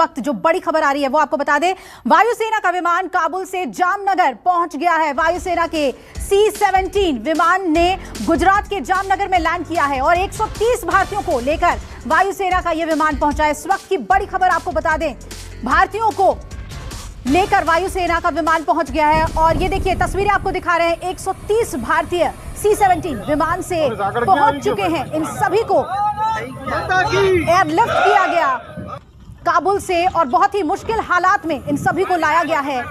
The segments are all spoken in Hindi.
वक्त जो बड़ी खबर आ रही है वो आपको बता दें। वायुसेना का विमान काबुल से जामनगर पहुंच गया है। वायुसेना के C-17 विमान ने गुजरात के जामनगर में लैंड किया है और 130 भारतीयों को लेकर वायुसेना का यह विमान पहुंचा है। इस वक्त की बड़ी खबर आपको बता दें, भारतीयों को लेकर वायुसेना का विमान पहुंच गया है और ये देखिए तस्वीरें आपको दिखा रहे हैं। 130 भारतीय C-17 विमान से पहुंच चुके हैं। इन सभी को एयरलिफ्ट किया गया काबुल से और बहुत ही मुश्किल हालात में इन सभी को लाया गया है।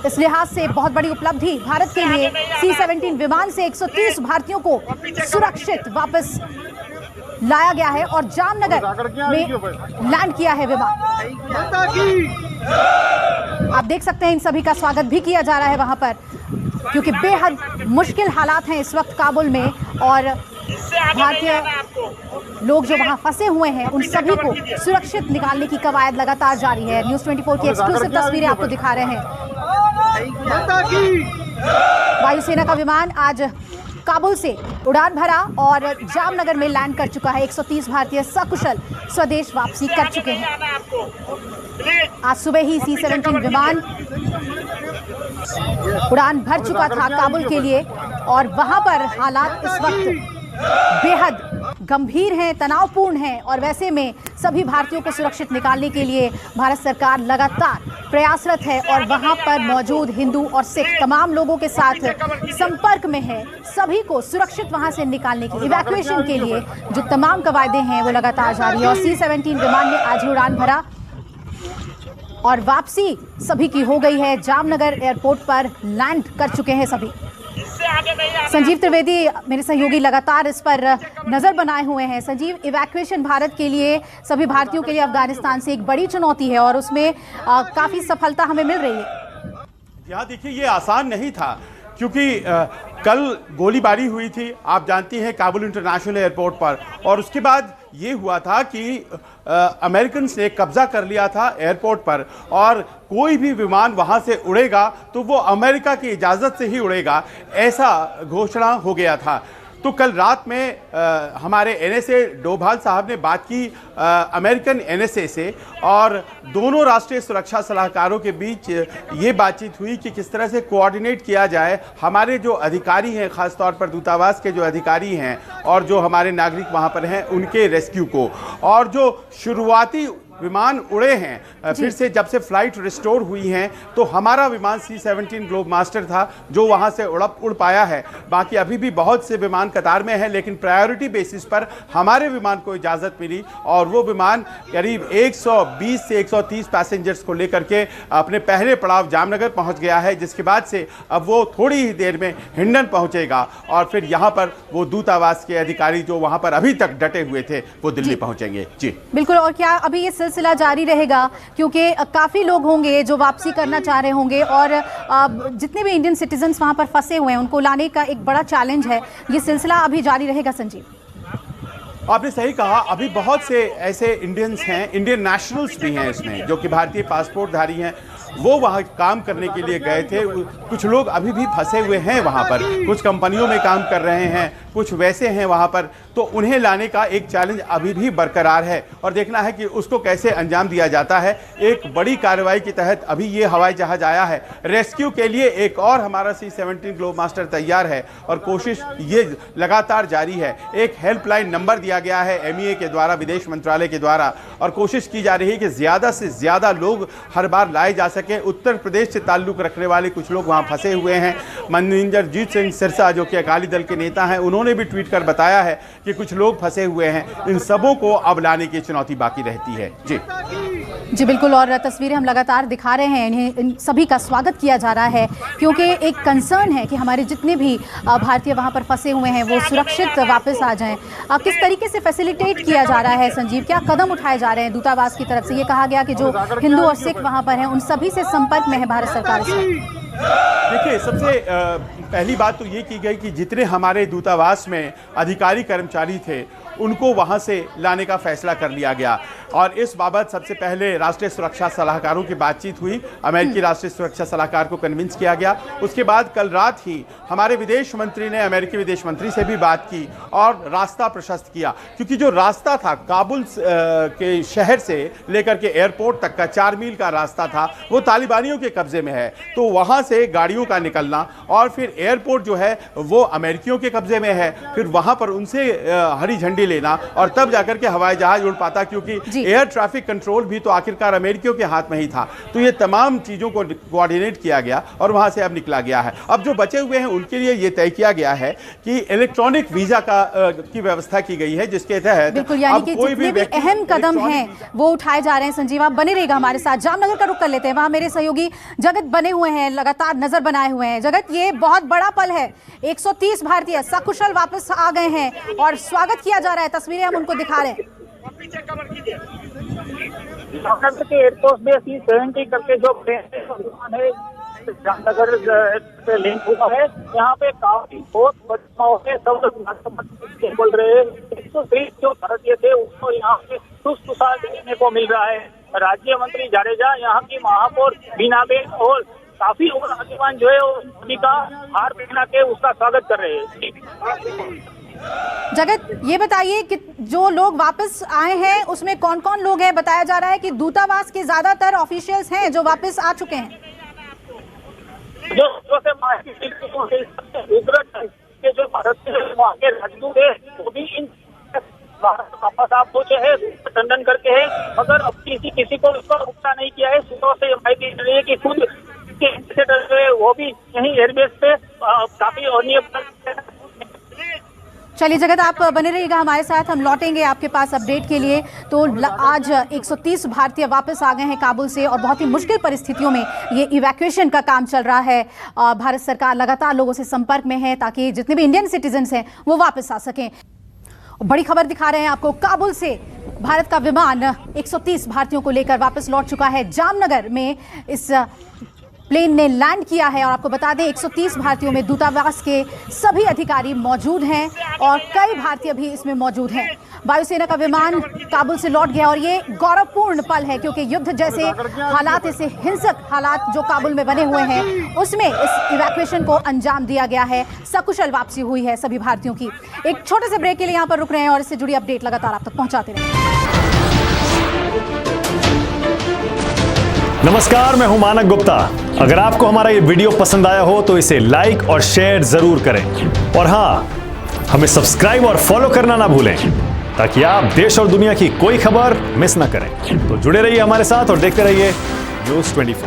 इस लिहाज से बहुत बड़ी उपलब्धि भारत के लिए। C-17 विमान से 130 भारतीयों को सुरक्षित वापस लाया गया है और जामनगर में लैंड किया है विमान। आप देख सकते हैं इन सभी का स्वागत भी किया जा रहा है वहां पर, क्योंकि बेहद मुश्किल हालात हैं इस वक्त काबुल में और भारतीय लोग जो वहां फंसे हुए हैं उन सभी को सुरक्षित निकालने की कवायद लगातार जारी है। न्यूज़ 24 की एक्सक्लूसिव तस्वीरें आपको दिखा रहे हैं। वायुसेना का विमान आज काबुल से उड़ान भरा और जामनगर में लैंड कर चुका है। 130 भारतीय सकुशल स्वदेश वापसी कर चुके हैं। आज सुबह ही C-17 विमान उड़ान भर चुका था काबुल के लिए और वहां पर हालात इस वक्त बेहद गंभीर हैं, तनावपूर्ण हैं और वैसे में सभी भारतीयों को सुरक्षित निकालने के लिए भारत सरकार लगातार प्रयासरत है और वहां पर मौजूद हिंदू और सिख तमाम लोगों के साथ संपर्क में है। सभी को सुरक्षित वहां से निकालने की इवैक्यूएशन के लिए जो तमाम कवायदें हैं वो लगातार जारी है और C-17 विमान ने आज ही उड़ान भरा और वापसी सभी की हो गई है। जामनगर एयरपोर्ट पर लैंड कर चुके हैं सभी। संजीव त्रिवेदी मेरे सहयोगी लगातार इस पर नजर बनाए हुए हैं। संजीव, इवैक्यूएशन भारत के लिए, सभी भारतीयों के लिए अफगानिस्तान से एक बड़ी चुनौती है और उसमें काफी सफलता हमें मिल रही है। यहाँ देखिए, ये आसान नहीं था क्योंकि कल गोलीबारी हुई थी, आप जानती हैं, काबुल इंटरनेशनल एयरपोर्ट पर और उसके बाद ये हुआ था कि अमेरिकन ने कब्जा कर लिया था एयरपोर्ट पर और कोई भी विमान वहां से उड़ेगा तो वो अमेरिका की इजाज़त से ही उड़ेगा, ऐसा घोषणा हो गया था। तो कल रात में हमारे NSA डोभाल साहब ने बात की अमेरिकन NSA से और दोनों राष्ट्रीय सुरक्षा सलाहकारों के बीच ये बातचीत हुई कि किस तरह से कोऑर्डिनेट किया जाए हमारे जो अधिकारी हैं, ख़ासतौर पर दूतावास के जो अधिकारी हैं और जो हमारे नागरिक वहाँ पर हैं उनके रेस्क्यू को। और जो शुरुआती विमान उड़े हैं फिर से जब से फ्लाइट रिस्टोर हुई हैं तो हमारा विमान C-17 ग्लोब मास्टर था जो वहां से उड़ पाया है। बाकी अभी भी बहुत से विमान कतार में हैं, लेकिन प्रायोरिटी बेसिस पर हमारे विमान को इजाज़त मिली और वो विमान करीब 120 से 130 पैसेंजर्स को लेकर के अपने पहले पड़ाव जामनगर पहुंच गया है, जिसके बाद से अब वो थोड़ी ही देर में हिंडन पहुंचेगा और फिर यहाँ पर वो दूतावास के अधिकारी जो वहाँ पर अभी तक डटे हुए थे वो दिल्ली पहुँचेंगे। जी बिल्कुल। और क्या अभी ये सिलसिला जारी रहेगा, क्योंकि काफी लोग होंगे जो वापसी करना चाह रहे होंगे और जितने भी इंडियन सिटीजन्स वहां पर फंसे हुए हैं उनको लाने का एक बड़ा चैलेंज है। ये सिलसिला अभी जारी रहेगा। संजीव, आपने सही कहा, अभी बहुत से ऐसे इंडियंस हैं, इंडियन नेशनल्स भी हैं इसमें जो कि भारतीय पासपोर्टधारी हैं, वो वहाँ काम करने के लिए गए थे। कुछ लोग अभी भी फंसे हुए हैं वहाँ पर, कुछ कंपनियों में काम कर रहे हैं, कुछ वैसे हैं वहाँ पर, तो उन्हें लाने का एक चैलेंज अभी भी बरकरार है और देखना है कि उसको कैसे अंजाम दिया जाता है। एक बड़ी कार्रवाई के तहत अभी ये हवाई जहाज आया है रेस्क्यू के लिए। एक और हमारा C-17 ग्लोब मास्टर तैयार है और कोशिश ये लगातार जारी है। एक हेल्पलाइन नंबर दिया गया है MEA के द्वारा, विदेश मंत्रालय के द्वारा, और कोशिश की जा रही है कि ज़्यादा से ज़्यादा लोग हर बार लाए जा सके। उत्तर प्रदेश से ताल्लुक़ रखने वाले कुछ लोग वहाँ फंसे हुए हैं। मनजिंदरजीत सिंह सिरसा जो कि अकाली दल के नेता हैं, उन्होंने भी ट्वीट कर बताया है कि कुछ लोग फंसे हुए हैं। इन सबों को अब लाने की चुनौती बाकी रहती है। जी बिल्कुल। और तस्वीरें हम लगातार दिखा रहे हैं, इन्हें इन सभी का स्वागत किया जा रहा है क्योंकि एक कंसर्न है कि हमारे जितने भी भारतीय वहां पर फंसे हुए हैं वो सुरक्षित वापस आ जाएं। किस तरीके से फैसिलिटेट किया जा रहा है संजीव, क्या कदम उठाए जा रहे हैं दूतावास की तरफ से? ये कहा गया कि जो हिंदू और सिख वहां पर हैं उन सभी से संपर्क में है भारत सरकार। देखिए, सबसे पहली बात तो ये की गई कि जितने हमारे दूतावास में अधिकारी कर्मचारी थे उनको वहाँ से लाने का फैसला कर लिया गया। और इस बाबत सबसे पहले राष्ट्रीय सुरक्षा सलाहकारों की बातचीत हुई। अमेरिकी राष्ट्रीय सुरक्षा सलाहकार को कन्विंस किया गया। उसके बाद कल रात ही हमारे विदेश मंत्री ने अमेरिकी विदेश मंत्री से भी बात की और रास्ता प्रशस्त किया, क्योंकि जो रास्ता था काबुल के शहर से लेकर के एयरपोर्ट तक का 4 मील का रास्ता था, वो तालिबानियों के कब्जे में है। तो वहां से गाड़ियों का निकलना और फिर एयरपोर्ट जो है वो अमेरिकियों के कब्जे में है, फिर वहां पर उनसे हरी झंडी लेना और तब जाकर के हवाई जहाज उड़ पाता, क्योंकि एयर ट्रैफिक कंट्रोल भी तो आखिरकार अमेरिकियों के हाथ में ही था। तो ये तमाम चीजों को कोऑर्डिनेट किया गया और वहां से अब निकला गया है। अब जो बचे हुए हैं उनके लिए ये तय किया गया है कि इलेक्ट्रॉनिक वीजा की व्यवस्था की गई है, जिसके तहत बिल्कुल, यानी कि जितने भी अहम कदम हैं वो उठाए जा रहे हैं। संजीव, आप बने रहेगा हमारे साथ। जामनगर का रुख कर लेते हैं, वहां मेरे सहयोगी जगत बने हुए हैं, लगातार नजर बनाए हुए हैं। जगत, ये बहुत बड़ा पल है, 130 भारतीय सकुशल वापस आ गए हैं और स्वागत किया जा रहा है। तस्वीरें हम उनको दिखा रहे हैं। जामनगर के एयरपोर्ट में C-70 करके जो प्लेन है जामनगर से लिंक हुआ है, यहाँ पे काफी बहुत बड़ा सब लोग बोल रहे हैं। 130 जो भारतीय थे उसको यहाँ पे सुसार देखने को मिल रहा है। राज्य मंत्री जाडेजा, यहाँ की महापौर बीनाबेन और काफी उम्र आदिवान जो है वो का हार पहना के उसका स्वागत कर रहे हैं। जगत, ये बताइए कि जो लोग वापस आए हैं उसमें कौन कौन लोग हैं? बताया जा रहा है कि दूतावास के ज्यादातर ऑफिशियल्स हैं जो वापस आ चुके हैं। जो से जो भारत के वहाँ के राजदूत है वो भी इन वापस आप पहुंचे हैं टंडन करके है, मगर अब किसी को इसका रुकना नहीं किया है। सुबह से माहिती मिल रही है कि खुद के वो भी यही एयरबेस पे काफी अनियमित। चलिए जगत, आप बने रहिएगा हमारे साथ, हम लौटेंगे आपके पास अपडेट के लिए। तो आज 130 भारतीय वापस आ गए हैं काबुल से और बहुत ही मुश्किल परिस्थितियों में ये इवैक्यूएशन का काम चल रहा है। भारत सरकार लगातार लोगों से संपर्क में है ताकि जितने भी इंडियन सिटीजन्स हैं वो वापस आ सकें। बड़ी खबर दिखा रहे हैं आपको, काबुल से भारत का विमान 130 भारतीयों को लेकर वापस लौट चुका है। जामनगर में इस प्लेन ने लैंड किया है और आपको बता दें 130 भारतीयों में दूतावास के सभी अधिकारी मौजूद हैं और कई भारतीय भी इसमें मौजूद हैं। वायुसेना का विमान काबुल से लौट गया और ये गौरवपूर्ण पल है, क्योंकि युद्ध जैसे हालात, ऐसे हिंसक हालात जो काबुल में बने हुए हैं उसमें इस इवैक्यूएशन को अंजाम दिया गया है। सकुशल वापसी हुई है सभी भारतीयों की। एक छोटे से ब्रेक के लिए यहाँ पर रुक रहे हैं और इससे जुड़ी अपडेट लगातार आप तक पहुंचाते रहेंगे। नमस्कार, मैं हूं मानक गुप्ता। अगर आपको हमारा ये वीडियो पसंद आया हो तो इसे लाइक और शेयर जरूर करें और हाँ, हमें सब्सक्राइब और फॉलो करना ना भूलें ताकि आप देश और दुनिया की कोई खबर मिस ना करें। तो जुड़े रहिए हमारे साथ और देखते रहिए न्यूज़ 24।